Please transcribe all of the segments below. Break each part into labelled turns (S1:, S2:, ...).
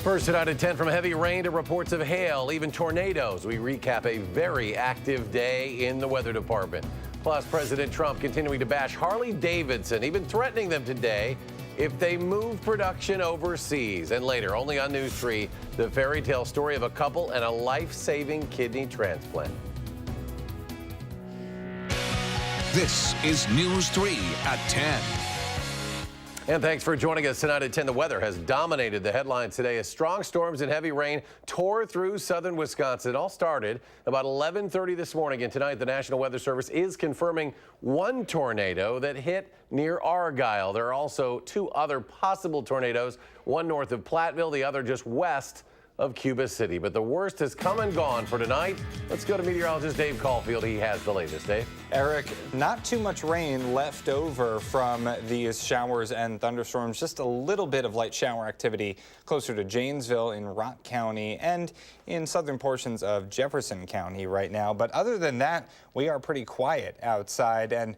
S1: First tonight at 10, from heavy rain to reports of hail, even tornadoes. We recap a very active day in the weather department. Plus, President Trump continuing to bash Harley-Davidson, even threatening them today if they move production overseas. And later, only on News 3, the fairy tale story of a couple and a life-saving kidney transplant.
S2: This is News 3 at 10.
S1: And thanks for joining us tonight at 10. The weather has dominated the headlines today as strong storms and heavy rain tore through southern Wisconsin. It all started about 11:30 this morning, and tonight the National Weather Service is confirming one tornado that hit near Argyle. There are also two other possible tornadoes, one north of Platteville, the other just west of Cuba City. But the worst has come and gone for tonight. Let's go to meteorologist Dave Caulfield. He has the latest. Dave?
S3: Eric, not too much rain left over from these showers and thunderstorms. Just a little bit of light shower activity closer to Janesville in Rock County and in southern portions of Jefferson County right now. But other than that, we are pretty quiet outside, and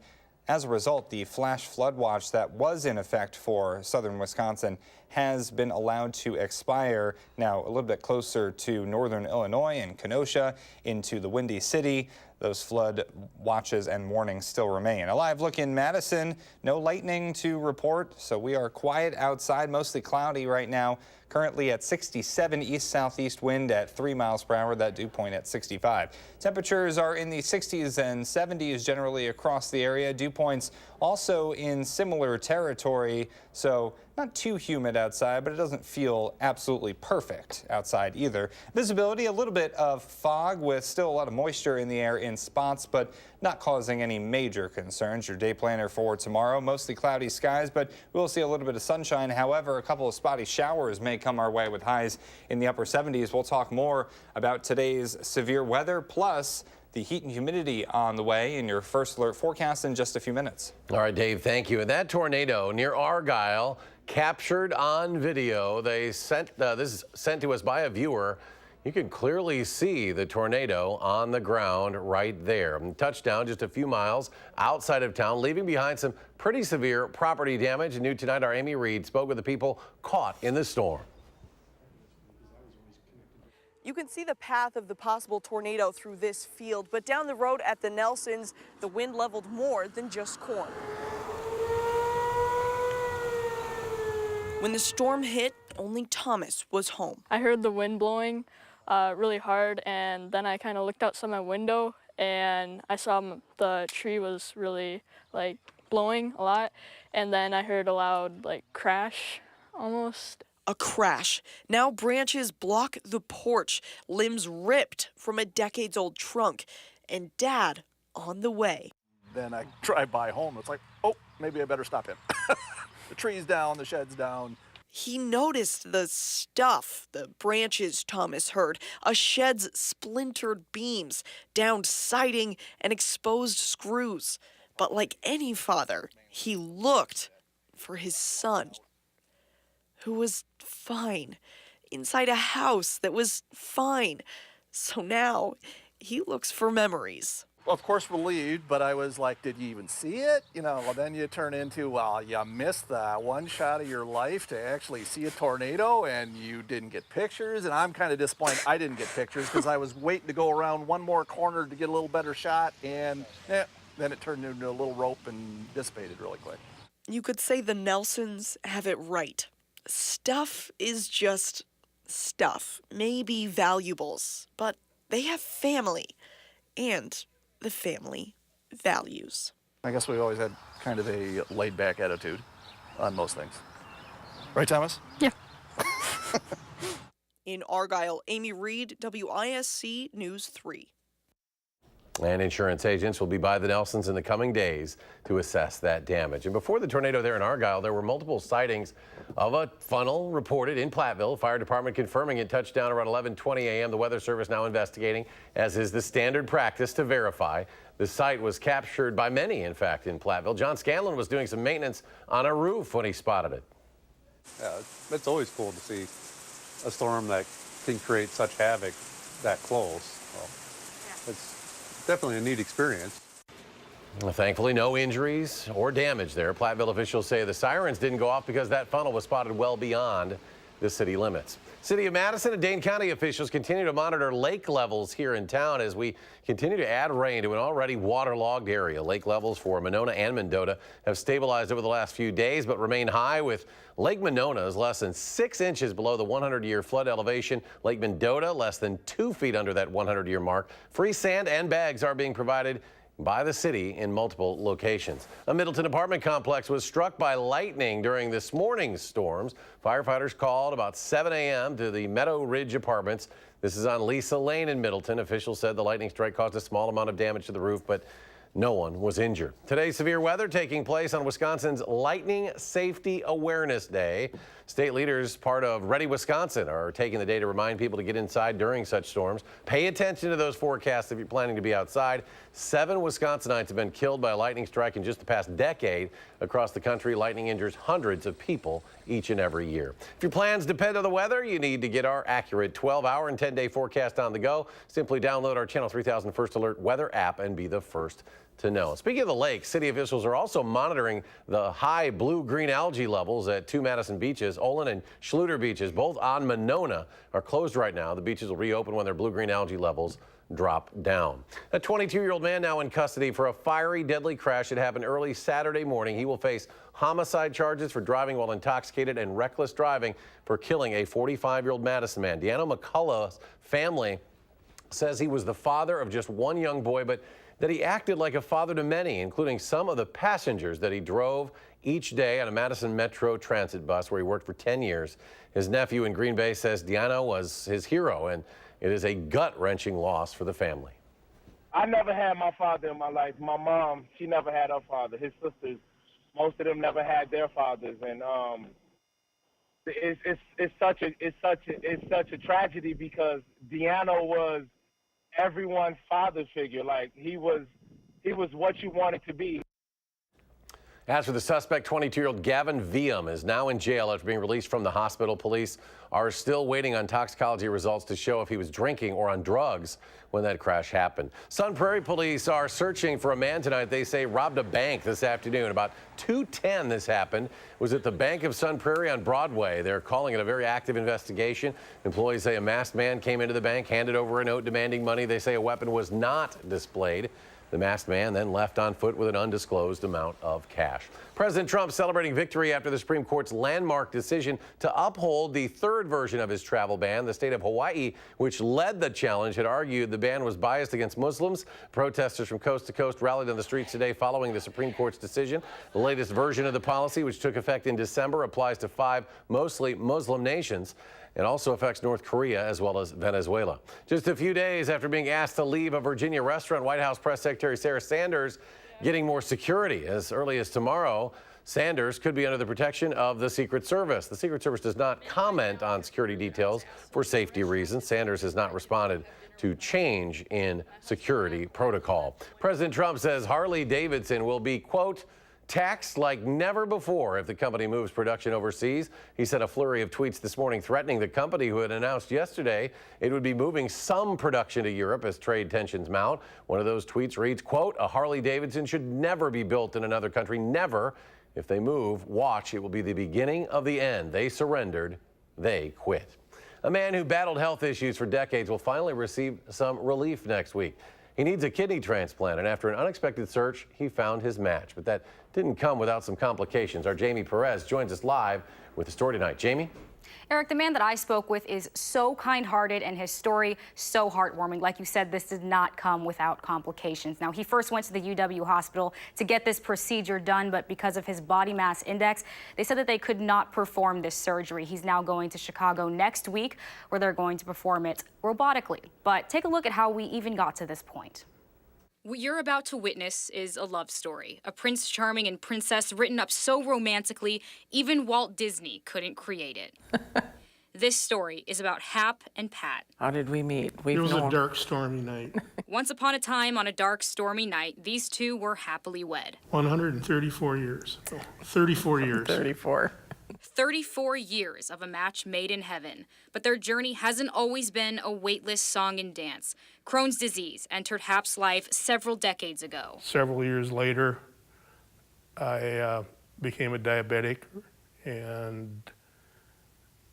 S3: as a result, the flash flood watch that was in effect for southern Wisconsin has been allowed to expire. Now a little bit closer to northern Illinois and Kenosha into the Windy City. Those flood watches and warnings still remain. A live look in Madison, no lightning to report, so we are quiet outside, mostly cloudy right now. Currently at 67 east-southeast wind at 3 miles per hour, that dew point at 65. Temperatures are in the 60s and 70s generally across the area. Dew points also in similar territory, so not too humid outside, but it doesn't feel absolutely perfect outside either. Visibility, a little bit of fog with still a lot of moisture in the air in spots, but not causing any major concerns. Your day planner for tomorrow, mostly cloudy skies, but we'll see a little bit of sunshine. However, a couple of spotty showers may come our way with highs in the upper 70s. We'll talk more about today's severe weather, plus the heat and humidity on the way in your first alert forecast in just a few minutes.
S1: All right, Dave, thank you. And that tornado near Argyle captured on video. This is sent to us by a viewer. You can clearly see the tornado on the ground right there. And touchdown just a few miles outside of town, leaving behind some pretty severe property damage. New tonight, our Amy Reed spoke with the people caught in the storm.
S4: You can see the path of the possible tornado through this field, but down the road at the Nelsons, the wind leveled more than just corn. When the storm hit, only Thomas was home.
S5: I heard the wind blowing really hard, and then I kind of looked outside my window and I saw the tree was really blowing a lot, and then I heard a loud crash almost.
S4: A crash. Now branches block the porch, limbs ripped from a decades-old trunk, and Dad on the way.
S6: Then I drive by home. It's like, oh, maybe I better stop him. The tree's down, the shed's down.
S4: He noticed the stuff, the branches Thomas heard, a shed's splintered beams, downed siding, and exposed screws. But like any father, he looked for his son, who was fine, inside a house that was fine. So now he looks for memories.
S6: Of course, relieved, but I was like, did you even see it? Well, then you turn into, well, you missed that one shot of your life to actually see a tornado, and you didn't get pictures. And I'm kind of disappointed I didn't get pictures because I was waiting to go around one more corner to get a little better shot, and then it turned into a little rope and dissipated really quick.
S4: You could say the Nelsons have it right. Stuff is just stuff, maybe valuables, but they have family and the family values.
S6: I guess we've always had kind of a laid-back attitude on most things. Right, Thomas?
S5: Yeah.
S4: In Argyle, Amy Reed, WISC News 3.
S1: And insurance agents will be by the Nelsons in the coming days to assess that damage. And before the tornado there in Argyle, there were multiple sightings of a funnel reported in Platteville. Fire department confirming it touched down around 11:20 a.m. The Weather Service now investigating, as is the standard practice, to verify. The site was captured by many, in fact, in Platteville. John Scanlon was doing some maintenance on a roof when he spotted it.
S7: Yeah, it's always cool to see a storm that can create such havoc that close. So it's definitely a neat experience.
S1: Well, thankfully, no injuries or damage there. Platteville officials say the sirens didn't go off because that funnel was spotted well beyond the city limits. City of Madison and Dane County officials continue to monitor lake levels here in town as we continue to add rain to an already waterlogged area. Lake levels for Monona and Mendota have stabilized over the last few days, but remain high, with Lake Monona is less than 6 inches below the 100-year flood elevation. Lake Mendota less than 2 feet under that 100-year mark. Free sand and bags are being provided by the city in multiple locations. A Middleton apartment complex was struck by lightning during this morning's storms. Firefighters called about 7 a.m. to the Meadow Ridge Apartments. This is on Lisa Lane in Middleton. Officials said the lightning strike caused a small amount of damage to the roof, but no one was injured. Today's severe weather taking place on Wisconsin's Lightning Safety Awareness Day. State leaders, part of Ready Wisconsin, are taking the day to remind people to get inside during such storms. Pay attention to those forecasts if you're planning to be outside. 7 Wisconsinites have been killed by a lightning strike in just the past decade. Across the country, lightning injures hundreds of people each and every year. If your plans depend on the weather, you need to get our accurate 12-hour and 10-day forecast on the go. Simply download our Channel 3000 First Alert weather app and be the first to know. Speaking of the lake, city officials are also monitoring the high blue-green algae levels at 2 Madison beaches. Olin and Schluter beaches, both on Monona, are closed right now. The beaches will reopen when their blue-green algae levels drop down. A 22-year-old man now in custody for a fiery, deadly crash that happened early Saturday morning. He will face homicide charges for driving while intoxicated and reckless driving for killing a 45-year-old Madison man. Deanna McCullough's family says he was the father of just one young boy, but that he acted like a father to many, including some of the passengers that he drove each day on a Madison Metro transit bus where he worked for 10 years. His nephew in Green Bay says Deanna was his hero, and it is a gut-wrenching loss for the family.
S8: I never had my father in my life. My mom, she never had her father. His sisters, most of them never had their fathers, and it's such a tragedy because Deanna was everyone's father figure. Like he was what you wanted to be.
S1: As for the suspect, 22-year-old Gavin Viam is now in jail after being released from the hospital. Police are still waiting on toxicology results to show if he was drinking or on drugs when that crash happened. Sun Prairie police are searching for a man tonight they say robbed a bank this afternoon. About 2:10 this happened. It was at the Bank of Sun Prairie on Broadway. They're calling it a very active investigation. Employees say a masked man came into the bank, handed over a note demanding money. They say a weapon was not displayed. The masked man then left on foot with an undisclosed amount of cash. President Trump celebrating victory after the Supreme Court's landmark decision to uphold the third version of his travel ban. The state of Hawaii, which led the challenge, had argued the ban was biased against Muslims. Protesters from coast to coast rallied on the streets today following the Supreme Court's decision. The latest version of the policy, which took effect in December, applies to 5 mostly Muslim nations. It also affects North Korea as well as Venezuela. Just a few days after being asked to leave a Virginia restaurant, White House Press Secretary Sarah Sanders getting more security. As early as tomorrow, Sanders could be under the protection of the Secret Service. The Secret Service does not comment on security details for safety reasons. Sanders has not responded to change in security protocol. President Trump says Harley-Davidson will be, quote, taxed like never before if the company moves production overseas. He sent a flurry of tweets this morning threatening the company, who had announced yesterday it would be moving some production to Europe as trade tensions mount. One of those tweets reads, quote, a Harley-Davidson should never be built in another country, never. If they move, watch, it will be the beginning of the end. They surrendered, they quit. A man who battled health issues for decades will finally receive some relief next week. He needs a kidney transplant, and after an unexpected search, he found his match. But that didn't come without some complications. Our Jamie Perez joins us live with the story tonight. Jamie?
S9: Eric, the man that I spoke with is so kind-hearted and his story so heartwarming. Like you said, this did not come without complications. Now, he first went to the UW hospital to get this procedure done, but because of his body mass index, they said that they could not perform this surgery. He's now going to Chicago next week, where they're going to perform it robotically. But take a look at how we even got to this point.
S10: What you're about to witness is a love story, a Prince Charming and princess written up so romantically, even Walt Disney couldn't create it. This story is about Hap and Pat.
S11: How did we meet?
S12: It was a dark, stormy night.
S10: Once upon a time, on a dark, stormy night, these two were happily wed.
S12: 134 years. 34 years.
S11: 34.
S10: 34 years of a match made in heaven, but their journey hasn't always been a weightless song and dance. Crohn's disease entered Hap's life several decades ago.
S12: Several years later, I became a diabetic, and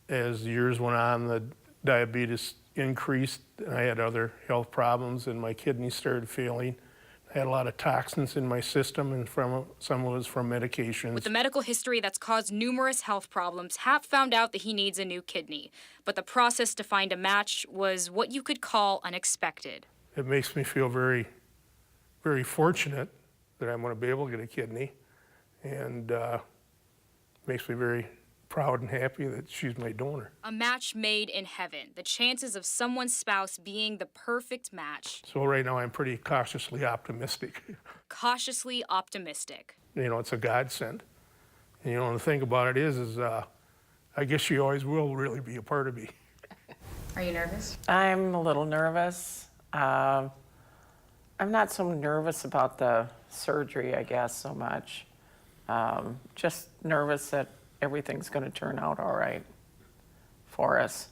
S12: as years went on, the diabetes increased. I had other health problems, and my kidneys started failing. I had a lot of toxins in my system, and some of it was from medications.
S10: With the medical history that's caused numerous health problems, Hap found out that he needs a new kidney. But the process to find a match was what you could call unexpected.
S12: It makes me feel very, very fortunate that I'm going to be able to get a kidney, and makes me very proud and happy that she's my donor.
S10: A match made in heaven, the chances of someone's spouse being the perfect match.
S12: So right now I'm pretty cautiously optimistic.
S10: Cautiously optimistic.
S12: You know, it's a godsend. And you know, the thing about it is I guess she always will really be a part of me.
S10: Are you nervous?
S11: I'm a little nervous. I'm not so nervous about the surgery, I guess, so much. Just nervous that everything's going to turn out all right for us.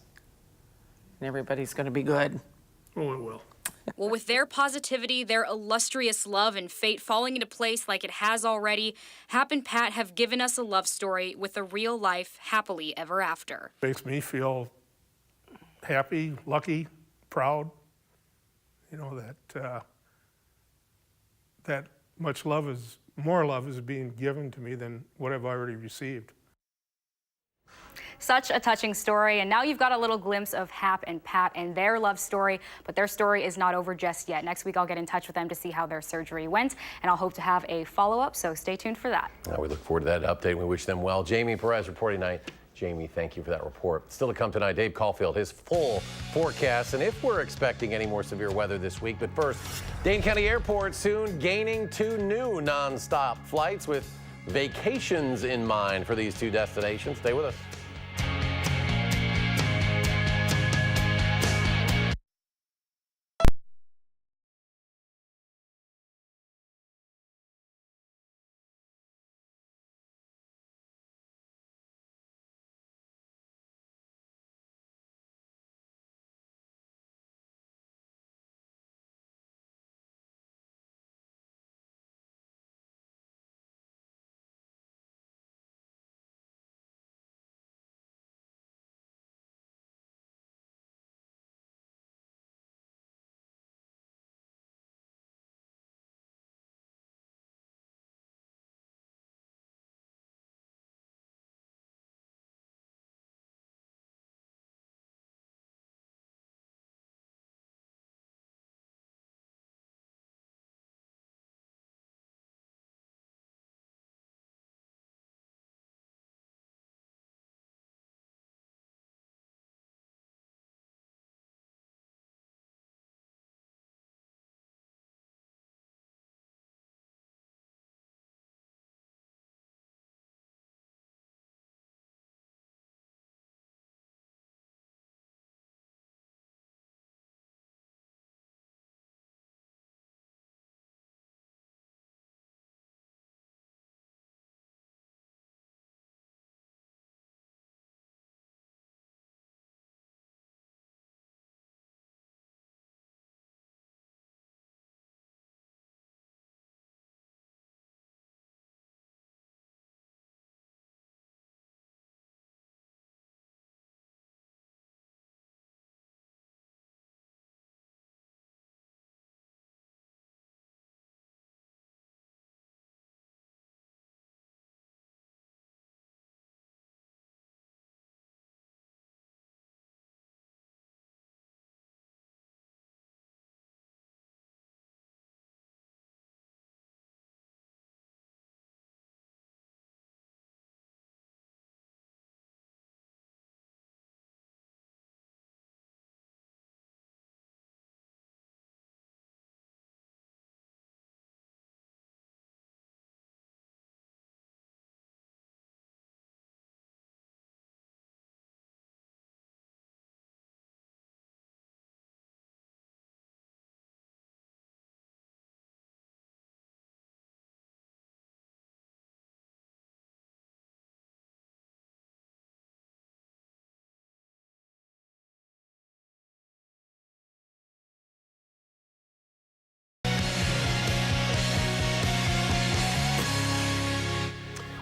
S11: And everybody's going to be good.
S12: Oh, it will.
S10: Well, with their positivity, their illustrious love, and fate falling into place like it has already, Hap and Pat have given us a love story with a real life happily ever after.
S12: Makes me feel happy, lucky, proud. You know, that much love is, more love is being given to me than what I've already received.
S9: Such a touching story, and now you've got a little glimpse of Hap and Pat and their love story, but their story is not over just yet. Next week, I'll get in touch with them to see how their surgery went, and I'll hope to have a follow-up, so stay tuned for that.
S1: We look forward to that update. We wish them well. Jamie Perez reporting tonight. Jamie, thank you for that report. Still to come tonight, Dave Caulfield, his full forecast, and if we're expecting any more severe weather this week. But first, Dane County Airport soon gaining 2 new nonstop flights with vacations in mind for these 2 destinations. Stay with us.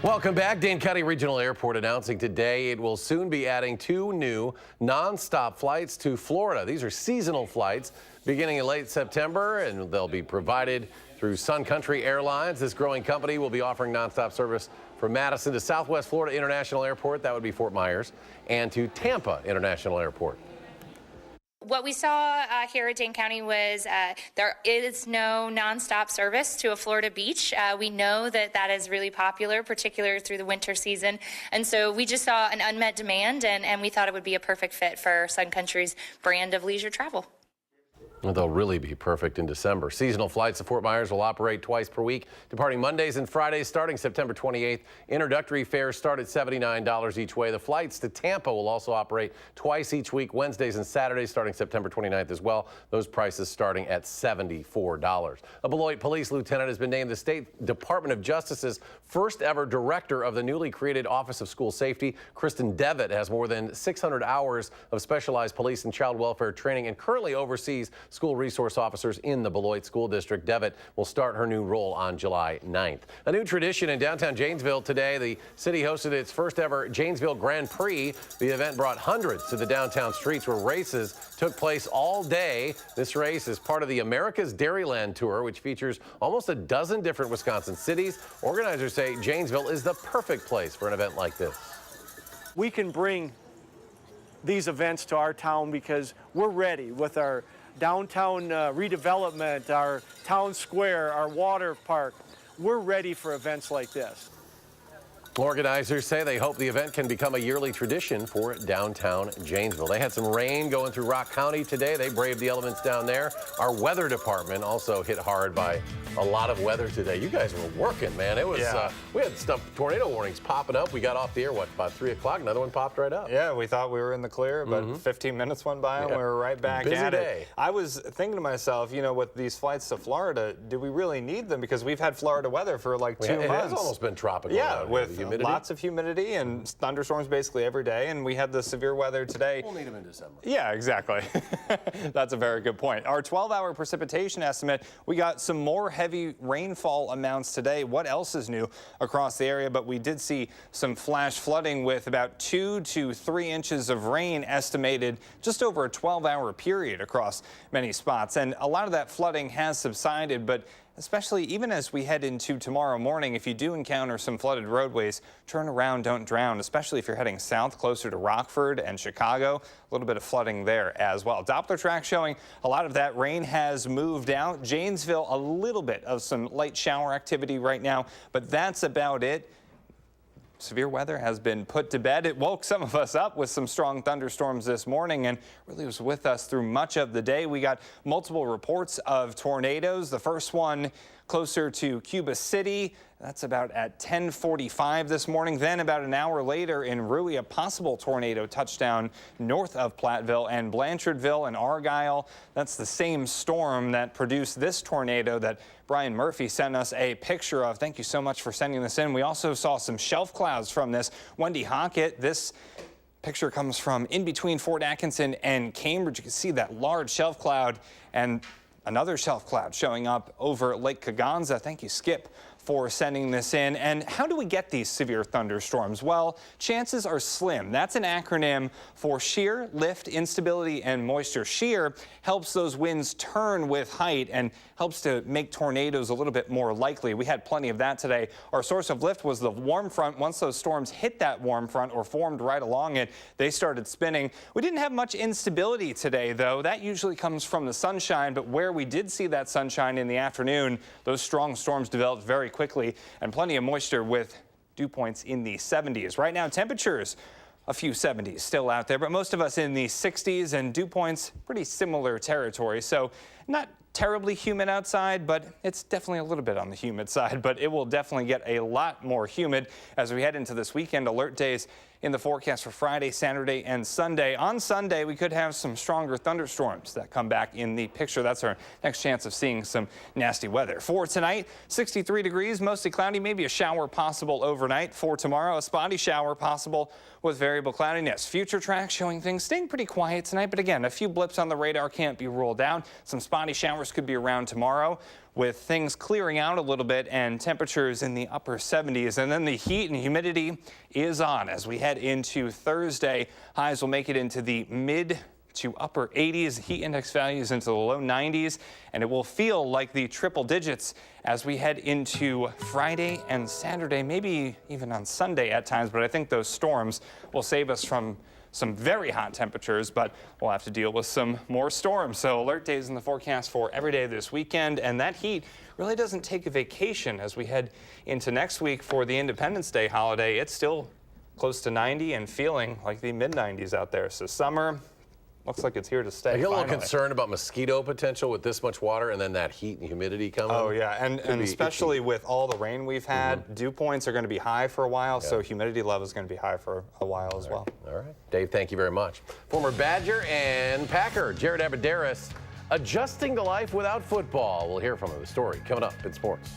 S1: Welcome back. Dane County Regional Airport announcing today it will soon be adding 2 new nonstop flights to Florida. These are seasonal flights beginning in late September, and they'll be provided through Sun Country Airlines. This growing company will be offering nonstop service from Madison to Southwest Florida International Airport, that would be Fort Myers, and to Tampa International Airport.
S13: What we saw here at Dane County was there is no nonstop service to a Florida beach. We know that that is really popular, particularly through the winter season. And so we just saw an unmet demand, and we thought it would be a perfect fit for Sun Country's brand of leisure travel.
S1: They'll really be perfect in December. Seasonal flights to Fort Myers will operate twice per week, departing Mondays and Fridays starting September 28th. Introductory fares start at $79 each way. The flights to Tampa will also operate twice each week, Wednesdays and Saturdays starting September 29th as well. Those prices starting at $74. A Beloit police lieutenant has been named the State Department of Justice's first ever director of the newly created Office of School Safety. Kristen Devitt has more than 600 hours of specialized police and child welfare training and currently oversees school resource officers in the Beloit School District. Devitt will start her new role on July 9th. A new tradition in downtown Janesville today. The city hosted its first ever Janesville Grand Prix. The event brought hundreds to the downtown streets where races took place all day. This race is part of the America's Dairyland Tour, which features almost a dozen different Wisconsin cities. Organizers say Janesville is the perfect place for an event like this.
S14: We can bring these events to our town because we're ready with our downtown redevelopment, our town square, our water park. We're ready for events like this.
S1: Organizers say they hope the event can become a yearly tradition for downtown Janesville. They had some rain going through Rock County today. They braved the elements down there. Our weather department also hit hard by a lot of weather today. You guys were working, man. It was we had tornado warnings popping up. We got off the air, about 3 o'clock? Another one popped right up.
S3: Yeah, we thought we were in the clear, but 15 minutes went by and we were right back
S1: Busy
S3: at
S1: day.
S3: it. I was thinking to myself, you know, with these flights to Florida, do we really need them? Because we've had Florida weather for like 2 months.
S1: It has almost been tropical.
S3: Yeah, with
S1: humidity.
S3: lots of humidity and thunderstorms basically every day, and we had the severe weather today.
S1: We'll need them in December.
S3: Yeah, exactly. That's a very good point. Our 12-hour precipitation estimate, we got some more heavy rainfall amounts today. What else is new across the area? But we did see some flash flooding with about 2 to 3 inches of rain estimated just over a 12-hour period across many spots. And a lot of that flooding has subsided, but especially even as we head into tomorrow morning, if you do encounter some flooded roadways, turn around, don't drown, especially if you're heading south closer to Rockford and Chicago. A little bit of flooding there as well. Doppler track showing a lot of that rain has moved out. Janesville, a little bit of some light shower activity right now, but that's about it. Severe weather has been put to bed. It woke some of us up with some strong thunderstorms this morning and really was with us through much of the day. We got multiple reports of tornadoes. The first one closer to Cuba City. That's about at 10:45 this morning. Then about an hour later in Rui, a possible tornado touchdown north of Platteville and Blanchardville and Argyle. That's the same storm that produced this tornado that Brian Murphy sent us a picture of. Thank you so much for sending this in. We also saw some shelf clouds from this. Wendy Hockett, this picture comes from in between Fort Atkinson and Cambridge. You can see that large shelf cloud and another shelf cloud showing up over Lake Kaganza. Thank you, Skip, for sending this in. And how do we get these severe thunderstorms? Well, chances are slim. That's an acronym for shear, lift, instability, and moisture. Shear helps those winds turn with height and helps to make tornadoes a little bit more likely. We had plenty of that today. Our source of lift was the warm front. Once those storms hit that warm front or formed right along it, they started spinning. We didn't have much instability today, though. That usually comes from the sunshine, but where we did see that sunshine in the afternoon, those strong storms developed very quickly, and plenty of moisture with dew points in the 70s. Right now, temperatures a few 70s still out there, but most of us in the 60s, and dew points pretty similar territory. So not terribly humid outside, but it's definitely a little bit on the humid side, but it will definitely get a lot more humid as we head into this weekend. Alert days in the forecast for Friday, Saturday, and Sunday. On Sunday, we could have some stronger thunderstorms that come back in the picture. That's our next chance of seeing some nasty weather. For tonight, 63 degrees, mostly cloudy, maybe a shower possible overnight. For tomorrow, a spotty shower possible with variable cloudiness. Future track showing things staying pretty quiet tonight, but again, a few blips on the radar can't be ruled out. Some spotty showers could be around tomorrow. with things clearing out a little bit and temperatures in the upper 70s. And then the heat and humidity is on as we head into Thursday. Highs will make it into the mid to upper 80s, heat index values into the low 90s, and it will feel like the triple digits as we head into Friday and Saturday, maybe even on Sunday at times. But I think those storms will save us from some very hot temperatures, but we'll have to deal with some more storms. So alert days in the forecast for every day this weekend, and that heat really doesn't take a vacation as we head into next week for the Independence Day holiday. It's still close to 90 and feeling like the mid-90s out there. So summer looks like it's here to stay.
S1: I get a little concerned about mosquito potential with this much water and then that heat and humidity coming.
S3: Oh, yeah, and especially with all the rain we've had, dew points are going to be high for a while, so humidity level is going to be high for a while as well.
S1: All right. Dave, thank you very much. Former Badger and Packer, Jared Abadaris, adjusting to life without football. We'll hear from him. The story coming up in sports.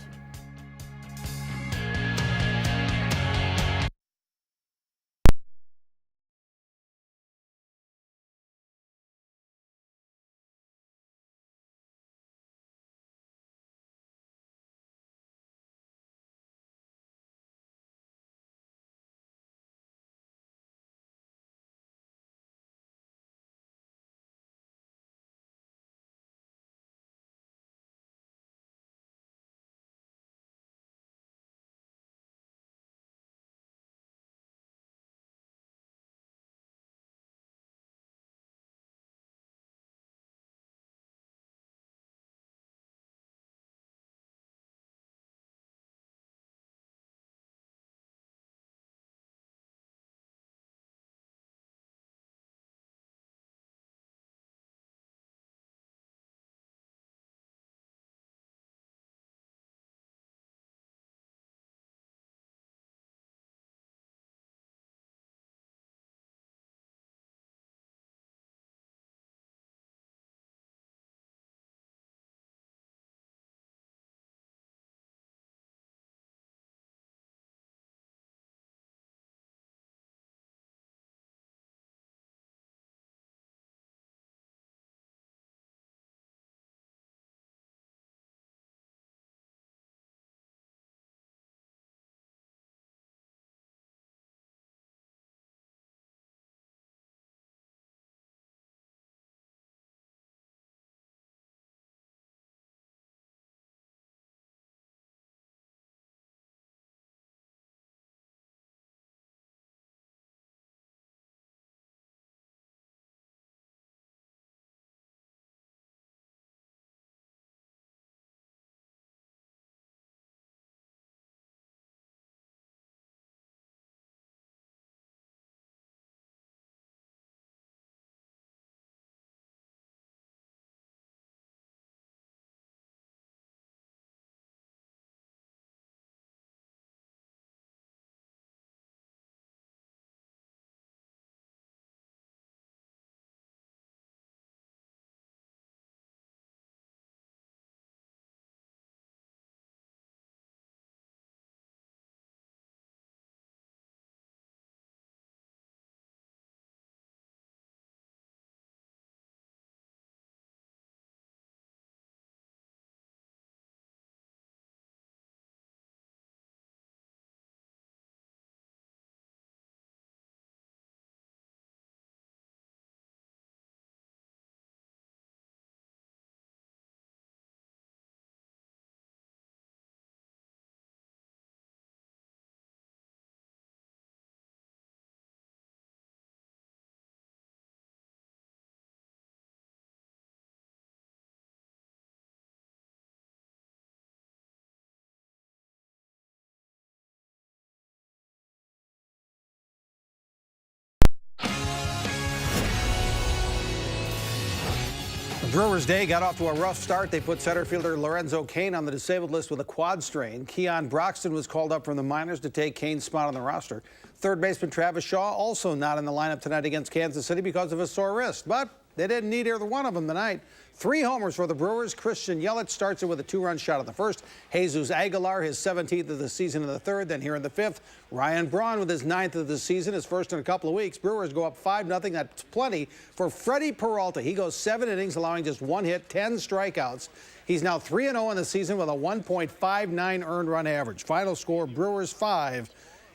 S15: Brewers Day got off to a rough start. They put center fielder Lorenzo Cain on the disabled list with a quad strain. Keon Broxton was called up from the minors to take Cain's spot on the roster. Third baseman Travis Shaw also not in the lineup tonight against Kansas City because of a sore wrist. But They didn't need either one of them tonight. 3 homers for the Brewers. Christian Yelich starts it with a 2-run shot in the first. Jesus Aguilar, his 17th of the season in the third. Then here in the fifth, Ryan Braun with his 9th of the season, his first in a couple of weeks. Brewers go up 5-0. That's plenty for Freddie Peralta. He goes 7 innings, allowing just 1 hit, 10 strikeouts. He's now 3-0 in the season with a 1.59 earned run average. Final score, Brewers 5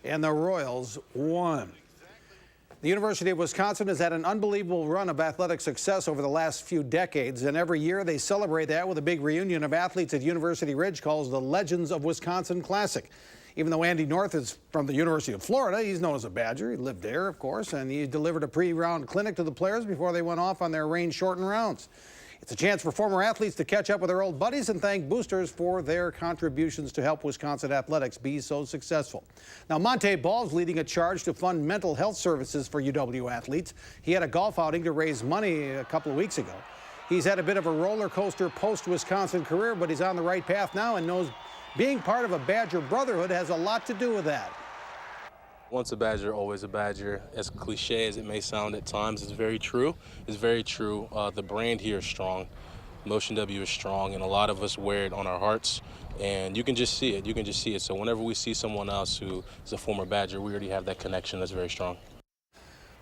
S15: and the Royals 1. The University of Wisconsin has had an unbelievable run of athletic success over the last few decades, and every year they celebrate that with a big reunion of athletes at University Ridge called the Legends of Wisconsin Classic. Even though Andy North is from the University of Florida, he's known as a Badger. He lived there, of course, and he delivered a pre-round clinic to the players before they went off on their rain-shortened rounds. It's a chance for former athletes to catch up with their old buddies and thank boosters for their contributions to help Wisconsin athletics be so successful. Now, Monte Ball's leading a charge to fund mental health services for UW athletes. He had a golf outing to raise money a couple of weeks ago. He's had a bit of a roller coaster post-Wisconsin career, but he's on the right path now and knows being part of a Badger brotherhood has a lot to do with that.
S16: Once a Badger, always a Badger. As cliche as it may sound at times, it's very true. It's very true. The brand here is strong. Motion W is strong, and a lot of us wear it on our hearts. And you can just see it. You can just see it. So whenever we see someone else who is a former Badger, we already have that connection that's very strong.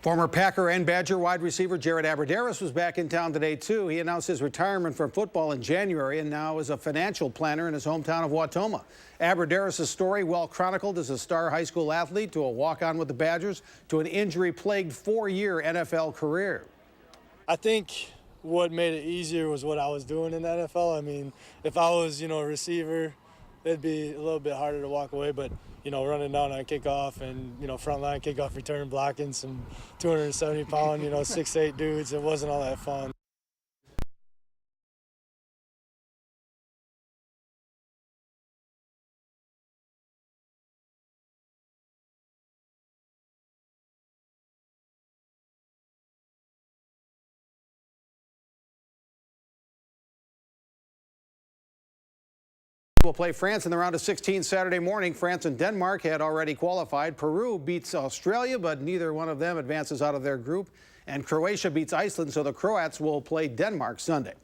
S15: Former Packer and Badger wide receiver Jared Abbrederis was back in town today, too. He announced his retirement from football in January and now is a financial planner in his hometown of Wautoma. Abbrederis' story, well chronicled as a star high school athlete to a walk-on with the Badgers to an injury-plagued 4-year NFL career.
S17: I think what made it easier was what I was doing in the NFL. I mean, if I was, a receiver, it'd be a little bit harder to walk away, but running down on kickoff and, front line kickoff return, blocking some 270-pound, 6'8" dudes, it wasn't all that fun.
S15: Will play France in the round of 16 Saturday morning. France and Denmark had already qualified. Peru beats Australia, but neither one of them advances out of their group. And Croatia beats Iceland, so the Croats will play Denmark Sunday.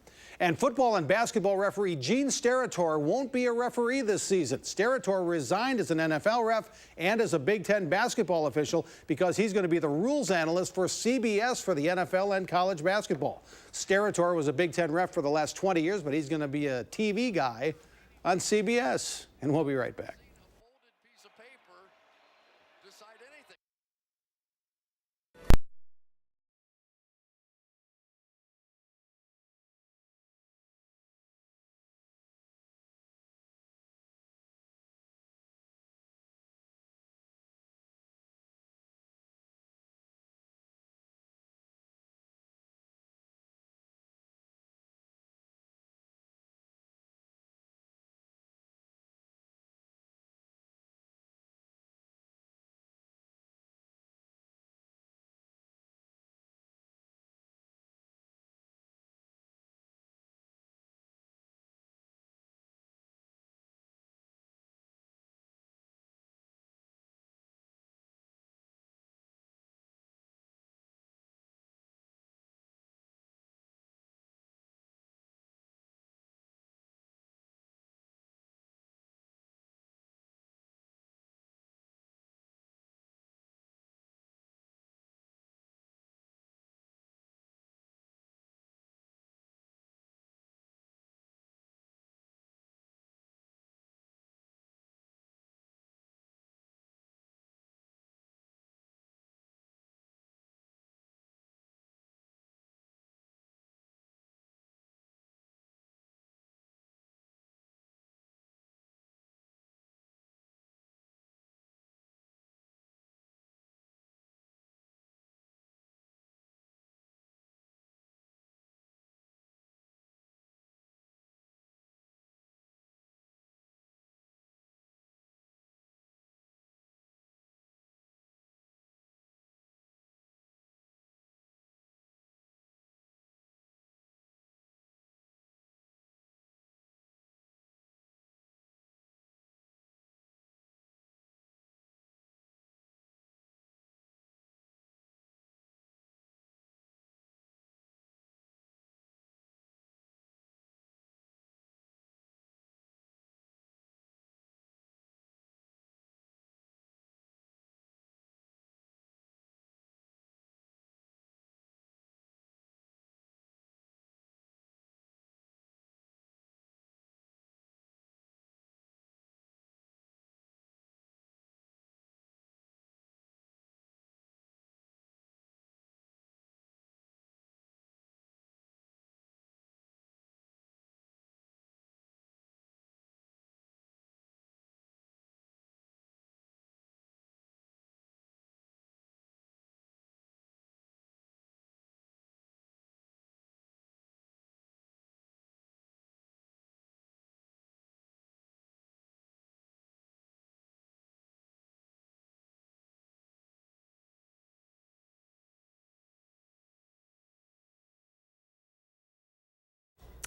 S15: And football and basketball referee Gene Steratore won't be a referee this season. Steratore resigned as an NFL ref and as a Big Ten basketball official because he's going to be the rules analyst for CBS for the NFL and college basketball. Steratore was a Big Ten ref for the last 20 years, but he's going to be a TV guy on CBS, and we'll be right back.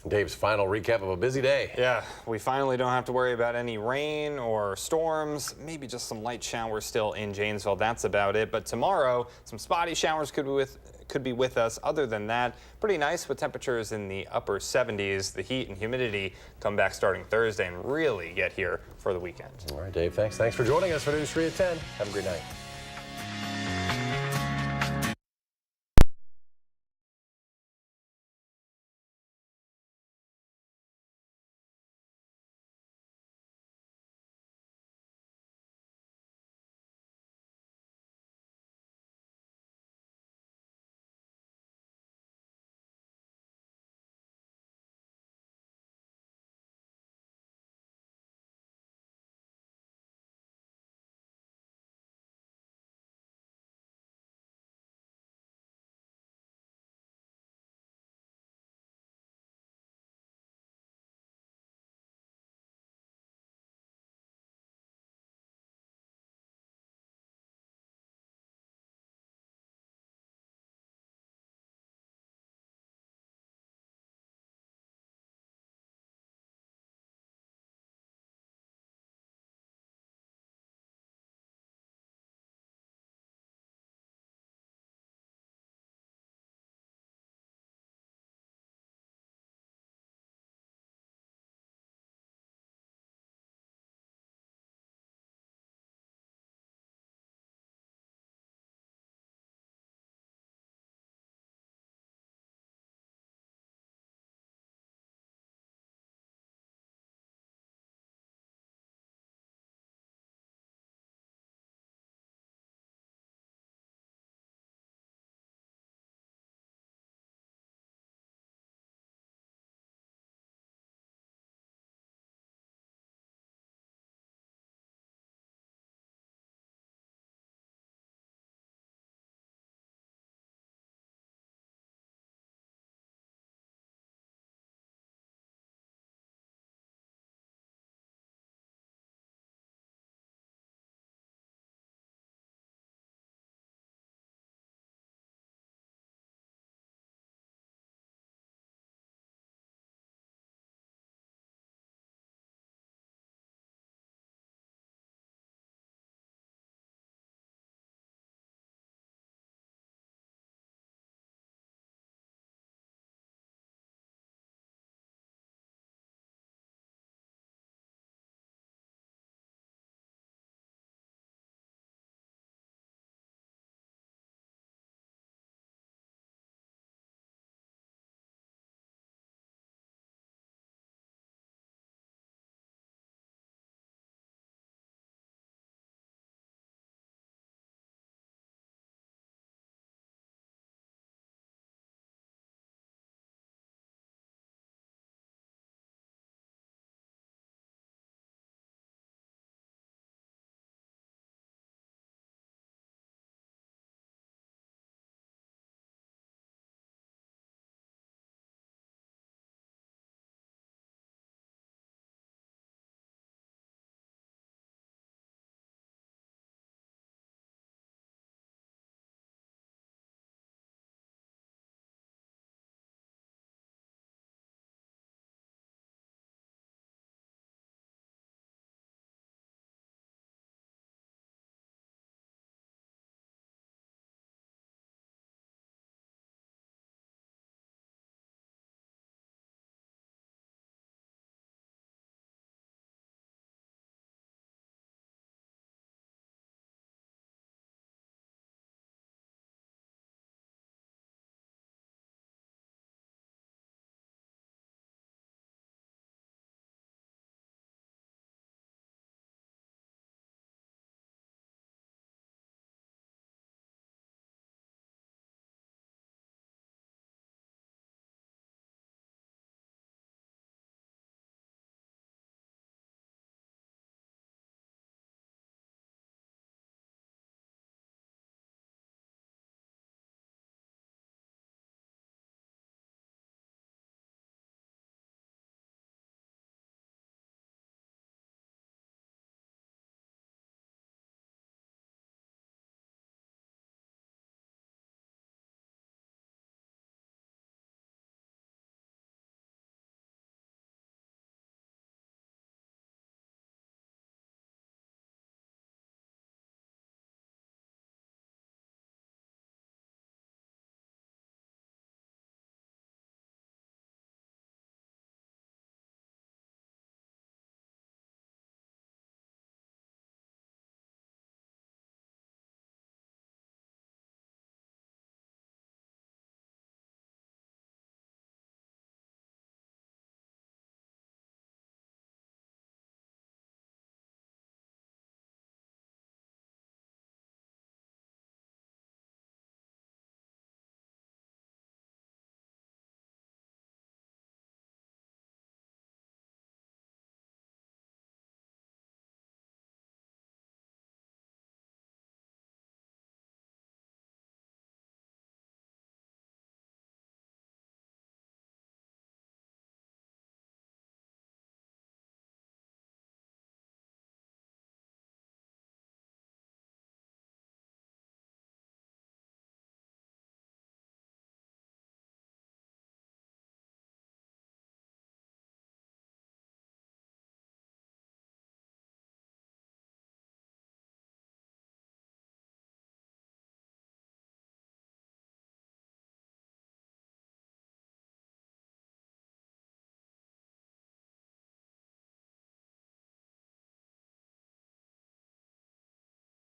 S1: Dave's final recap of a busy day.
S3: Yeah, we finally don't have to worry about any rain or storms, maybe just some light showers still in Janesville. That's about it. But tomorrow, some spotty showers could be with us. Other than that, pretty nice with temperatures in the upper 70s. The heat and humidity come back starting Thursday and really get here for the weekend.
S1: All right, Dave, thanks. Thanks for joining us for News 3 at 10. Have a great night.